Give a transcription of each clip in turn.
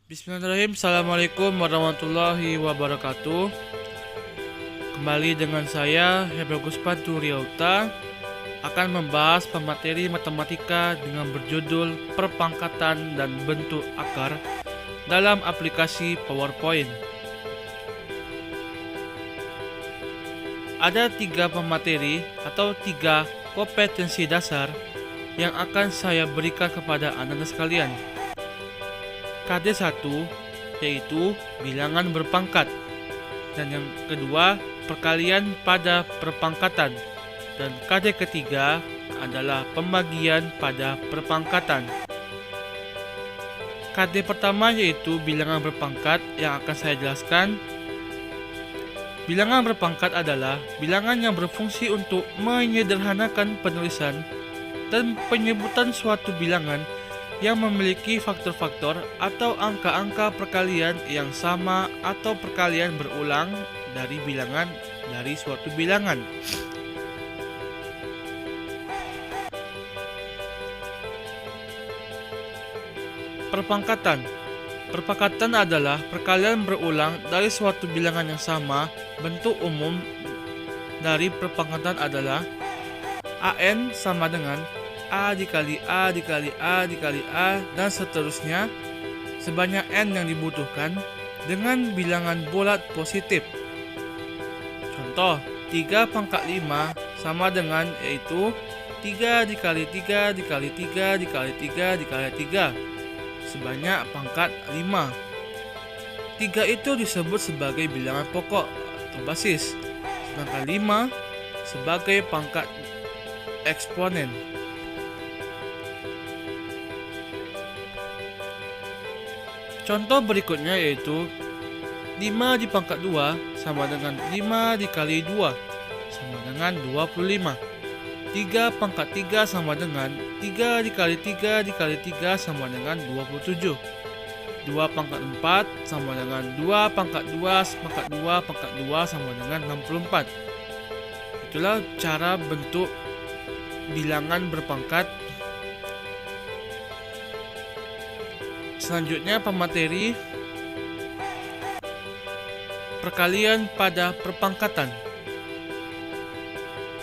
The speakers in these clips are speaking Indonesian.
Bismillahirrahmanirrahim. Assalamualaikum warahmatullahi wabarakatuh. Kembali dengan saya Hebagus Panturiauta akan membahas pemateri matematika dengan berjudul perpangkatan dan bentuk akar dalam aplikasi PowerPoint. Ada 3 pemateri atau 3 kompetensi dasar yang akan saya berikan kepada Anda sekalian. KD1 yaitu bilangan berpangkat, dan yang kedua perkalian pada perpangkatan, dan KD ketiga adalah pembagian pada perpangkatan. KD pertama yaitu bilangan berpangkat yang akan saya jelaskan. Bilangan berpangkat adalah bilangan yang berfungsi untuk menyederhanakan penulisan dan penyebutan suatu bilangan yang memiliki faktor-faktor atau angka-angka perkalian yang sama atau perkalian berulang dari bilangan dari suatu bilangan. Perpangkatan. Perpangkatan adalah perkalian berulang dari suatu bilangan yang sama. Bentuk umum dari perpangkatan adalah AN sama dengan A dikali A dikali A dikali A dan seterusnya sebanyak N yang dibutuhkan dengan bilangan bulat positif. Contoh, 3 pangkat 5 sama dengan yaitu 3 dikali 3 dikali 3 dikali 3 dikali 3 sebanyak pangkat 5. 3 itu disebut sebagai bilangan pokok atau basis, sedangkan 5 sebagai pangkat eksponen. Contoh berikutnya yaitu 5 dipangkat 2 sama dengan 5 dikali 2 sama dengan 25. 3 pangkat 3 sama dengan 3 dikali 3 dikali 3 sama dengan 27. 2 pangkat 4 sama dengan 2 pangkat 2 pangkat 2 pangkat 2 sama dengan 64. Itulah cara bentuk bilangan berpangkat. Selanjutnya pemateri perkalian pada perpangkatan.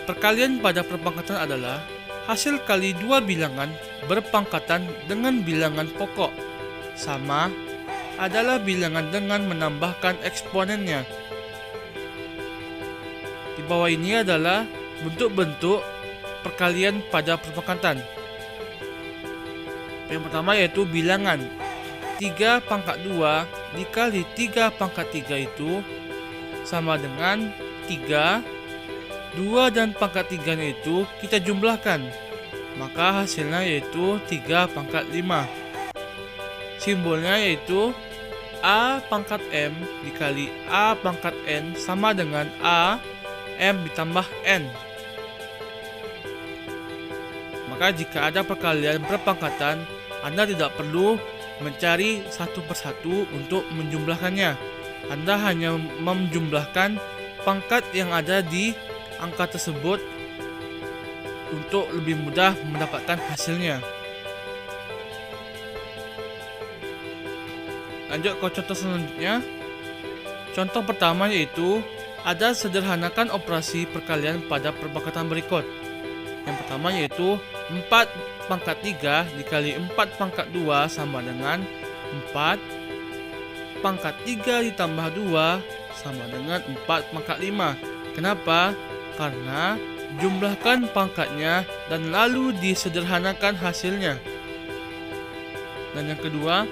Perkalian pada perpangkatan adalah hasil kali 2 bilangan berpangkatan dengan bilangan pokok sama adalah bilangan dengan menambahkan eksponennya. Di bawah ini adalah bentuk-bentuk perkalian pada perpangkatan. Yang pertama yaitu bilangan 3 pangkat 2 dikali 3 pangkat 3 itu sama dengan 3. 2 dan pangkat 3 nya itu kita jumlahkan, maka hasilnya yaitu 3 pangkat 5. Simbolnya yaitu A pangkat M dikali A pangkat N sama dengan A M ditambah N. Maka jika ada perkalian berpangkatan, Anda tidak perlu mencari satu persatu untuk menjumlahkannya. Anda hanya menjumlahkan pangkat yang ada di angka tersebut untuk lebih mudah mendapatkan hasilnya. Lanjut ke contoh selanjutnya. Contoh pertama yaitu ada sederhanakan operasi perkalian pada perpangkatan berikut. Yang pertama yaitu 4 pangkat 3 dikali 4 pangkat 2 sama dengan 4 pangkat 3 ditambah 2 sama dengan 4 pangkat 5. Kenapa? Karena jumlahkan pangkatnya dan lalu disederhanakan hasilnya. Dan yang kedua,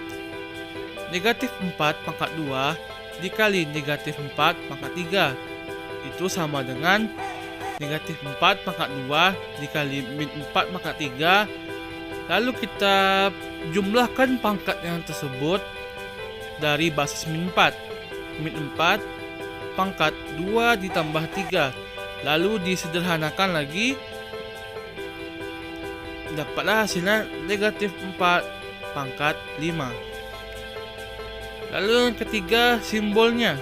negatif 4 pangkat 2 dikali negatif 4 pangkat 3 itu sama dengan negatif 4 pangkat 2 dikali min 4 pangkat 3. Lalu kita jumlahkan pangkat yang tersebut dari basis min 4. Min 4 pangkat 2 ditambah 3. Lalu disederhanakan lagi, dapatlah hasilnya negatif 4 pangkat 5. Lalu yang ketiga simbolnya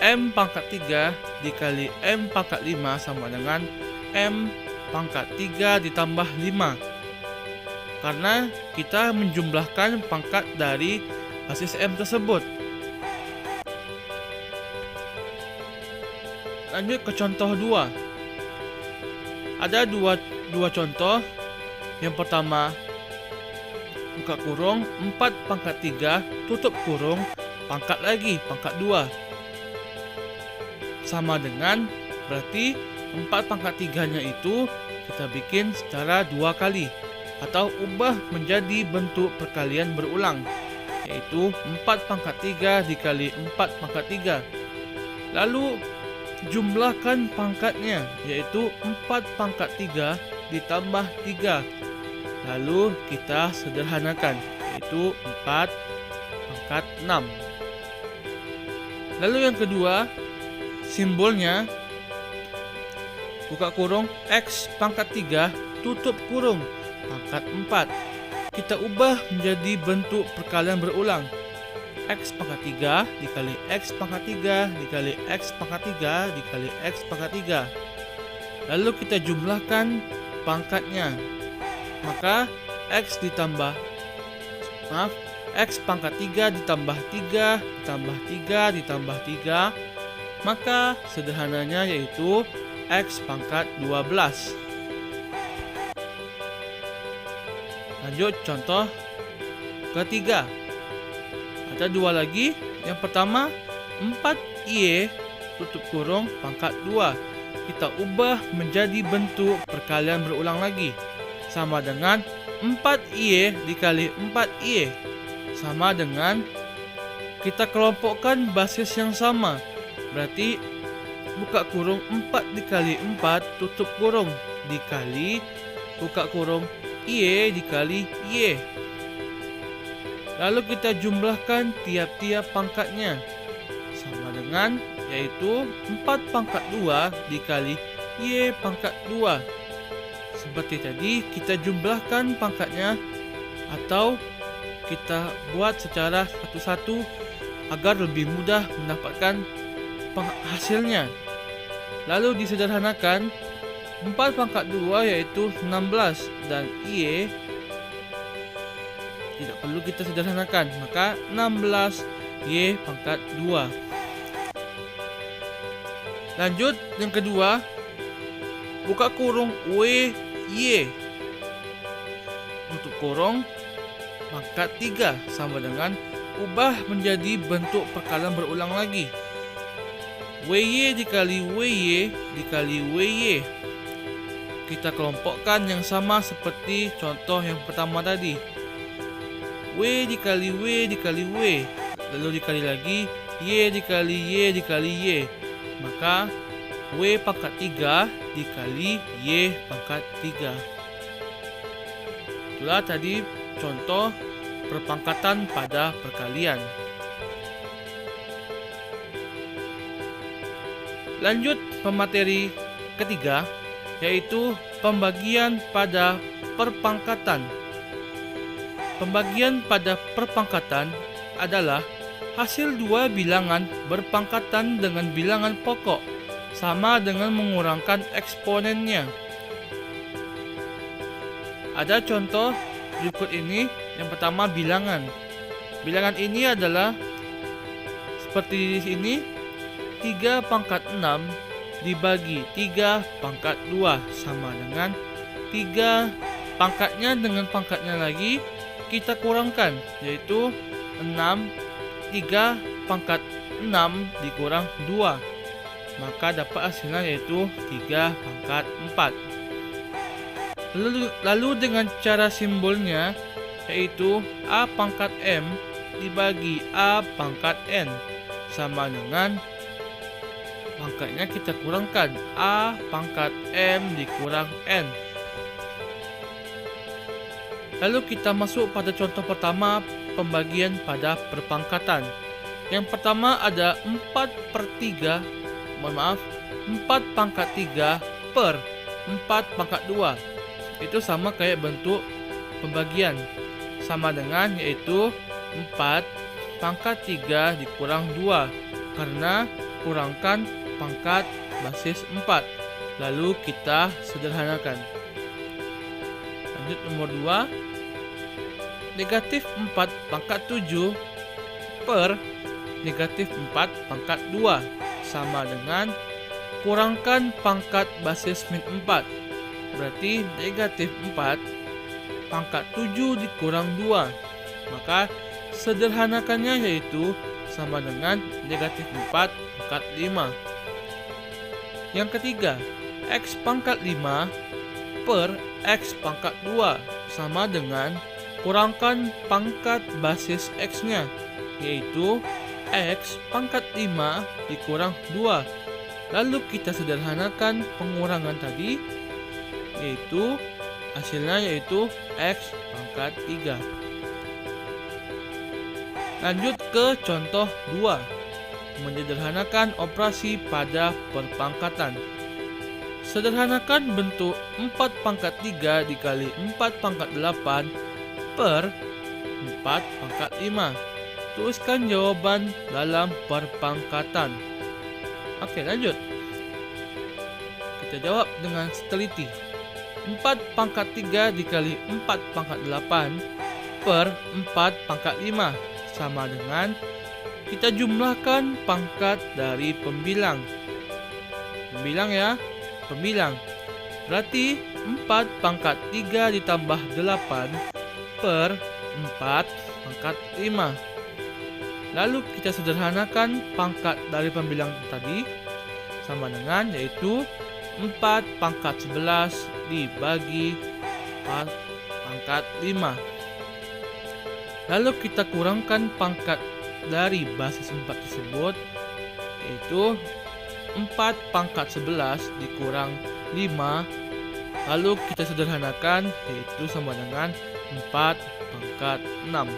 M pangkat 3 dikali M pangkat 5 sama dengan M pangkat 3 ditambah 5. karena kita menjumlahkan pangkat dari basis M tersebut. Lanjut ke contoh 2. Ada dua contoh. Yang pertama, buka kurung 4 pangkat 3 tutup kurung pangkat lagi pangkat 2. Sama dengan, berarti 4 pangkat 3-nya itu kita bikin secara 2 kali atau ubah menjadi bentuk perkalian berulang, yaitu 4 pangkat 3 dikali 4 pangkat 3. Lalu jumlahkan pangkatnya, yaitu 4 pangkat 3 ditambah 3. Lalu kita sederhanakan, yaitu 4 pangkat 6. Lalu yang kedua, simbolnya buka kurung X pangkat 3 tutup kurung pangkat 4. Kita ubah menjadi bentuk perkalian berulang, X pangkat 3 dikali X pangkat 3 dikali X pangkat 3 dikali X pangkat 3. Lalu kita jumlahkan pangkatnya, maka X pangkat 3 ditambah 3 ditambah 3 ditambah 3, maka sederhananya yaitu X pangkat 12. Lanjut contoh ketiga. Ada 2 lagi. Yang pertama, 4Y tutup kurung pangkat 2. Kita ubah menjadi bentuk perkalian berulang lagi, sama dengan 4Y dikali 4Y. Sama dengan kita kelompokkan basis yang sama, berarti buka kurung 4 dikali 4 tutup kurung dikali buka kurung Y dikali Y. Lalu kita jumlahkan tiap-tiap pangkatnya, sama dengan, yaitu 4 pangkat 2 dikali Y pangkat 2. Seperti tadi, kita jumlahkan pangkatnya atau kita buat secara satu-satu agar lebih mudah mendapatkan hasilnya. Lalu disederhanakan, 4 pangkat 2 yaitu 16 dan Y tidak perlu kita sederhanakan, maka 16 Y pangkat 2. Lanjut yang kedua, buka kurung W Y tutup kurung pangkat 3, sama dengan ubah menjadi bentuk perkalian berulang lagi, WY dikali WY dikali WY. Kita kelompokkan yang sama seperti contoh yang pertama tadi, W dikali W dikali W, lalu dikali lagi Y dikali Y dikali Y, maka W pangkat 3 dikali Y pangkat 3. Itulah tadi contoh perpangkatan pada perkalian. Lanjut pemateri ketiga, yaitu pembagian pada perpangkatan. Pembagian pada perpangkatan adalah hasil dua bilangan berpangkatan dengan bilangan pokok, sama dengan mengurangkan eksponennya. Ada contoh berikut ini. Yang pertama, bilangan. Bilangan ini adalah seperti di sini, 3 pangkat 6 dibagi 3 pangkat 2, sama dengan 3 pangkatnya dengan pangkatnya lagi kita kurangkan, yaitu 6. 3 pangkat 6 dikurang 2, maka dapat hasilnya yaitu 3 pangkat 4. Lalu dengan cara simbolnya, yaitu A pangkat M dibagi A pangkat N, sama dengan pangkatnya kita kurangkan, A pangkat M dikurang N. Lalu kita masuk pada contoh pertama, pembagian pada perpangkatan. Yang pertama ada 4 pangkat 3 per 4 pangkat 2. Itu sama kayak bentuk pembagian, sama dengan yaitu 4 pangkat 3 dikurang 2, karena kurangkan pangkat basis 4. Lalu kita sederhanakan. Lanjut nomor 2, negatif 4 pangkat 7 per negatif 4 pangkat 2 sama dengan kurangkan pangkat basis min 4. Berarti negatif 4 pangkat 7 dikurang 2. Maka sederhanakannya yaitu sama dengan negatif 4 pangkat 5. Yang ketiga, X pangkat 5 per X pangkat 2 sama dengan kurangkan pangkat basis X-nya, yaitu X pangkat 5 dikurang 2. Lalu kita sederhanakan pengurangan tadi, yaitu hasilnya yaitu X pangkat 3. Lanjut ke contoh 2. Menyederhanakan operasi pada perpangkatan. Sederhanakan bentuk 4 pangkat 3 dikali 4 pangkat 8 per 4 pangkat 5. Tuliskan jawaban dalam perpangkatan. Oke, lanjut. Kita jawab dengan teliti. 4 pangkat 3 dikali 4 pangkat 8 per 4 pangkat 5 sama dengan kita jumlahkan pangkat dari pembilang. Pembilang. Berarti 4 pangkat 3 ditambah 8 per 4 pangkat 5. Lalu kita sederhanakan pangkat dari pembilang tadi sama dengan yaitu 4 pangkat 11 dibagi 4 pangkat 5. Lalu kita kurangkan pangkat dari basis 4 tersebut, yaitu 4 pangkat 11 dikurang 5. Lalu kita sederhanakan, yaitu sama dengan 4 pangkat 6.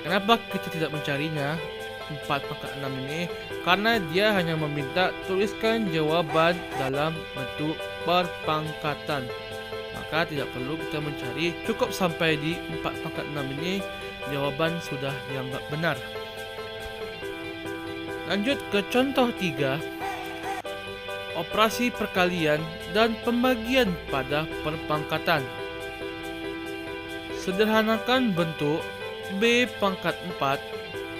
Kenapa kita tidak mencarinya 4 pangkat 6 ini? Karena dia hanya meminta tuliskan jawaban dalam bentuk perpangkatan. Maka tidak perlu kita mencari, cukup sampai di 4 pangkat 6 ini jawaban sudah dianggap benar. Lanjut ke contoh 3. Operasi perkalian dan pembagian pada perpangkatan. Sederhanakan bentuk B pangkat 4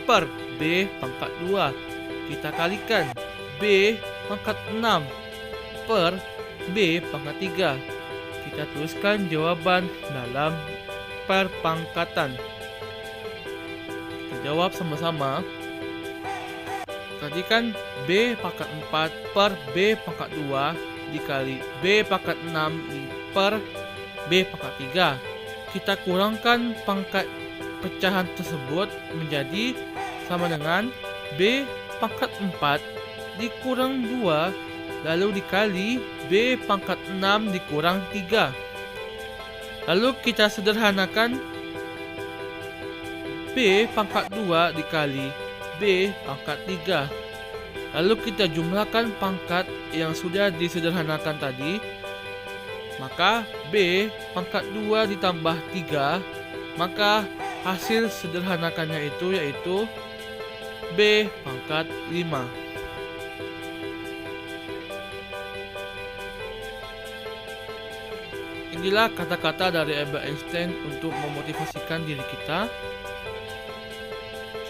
per B pangkat 2. Kita kalikan B pangkat 6 per B pangkat 3. Kita tuliskan jawaban dalam perpangkatan. Kita jawab sama-sama. Tadi kan B pangkat 4 per B pangkat 2 dikali B pangkat 6 per B pangkat 3. Kita kurangkan pangkat pecahan tersebut menjadi sama dengan B pangkat 4 dikurang 2 lalu dikali B pangkat 6 dikurang 3. Lalu kita sederhanakan B pangkat 2 dikali B pangkat 3. Lalu kita jumlahkan pangkat yang sudah disederhanakan tadi. Maka B pangkat 2 ditambah 3, maka hasil sederhanakannya itu yaitu B pangkat 5. Inilah kata-kata dari Albert Einstein untuk memotivasikan diri kita.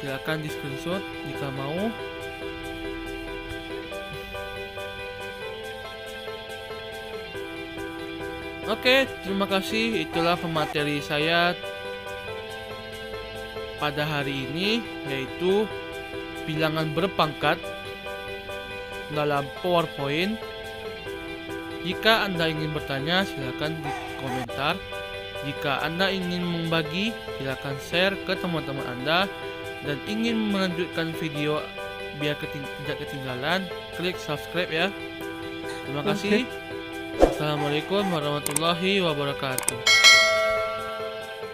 Silakan di screenshot jika mau. Oke, terima kasih. Itulah pemateri saya pada hari ini, yaitu bilangan berpangkat dalam PowerPoint. Jika Anda ingin bertanya, silakan di komentar. Jika Anda ingin membagi, silakan share ke teman-teman Anda. Dan ingin melanjutkan video biar tidak ketinggalan, klik subscribe ya. Terima kasih. Assalamualaikum warahmatullahi wabarakatuh.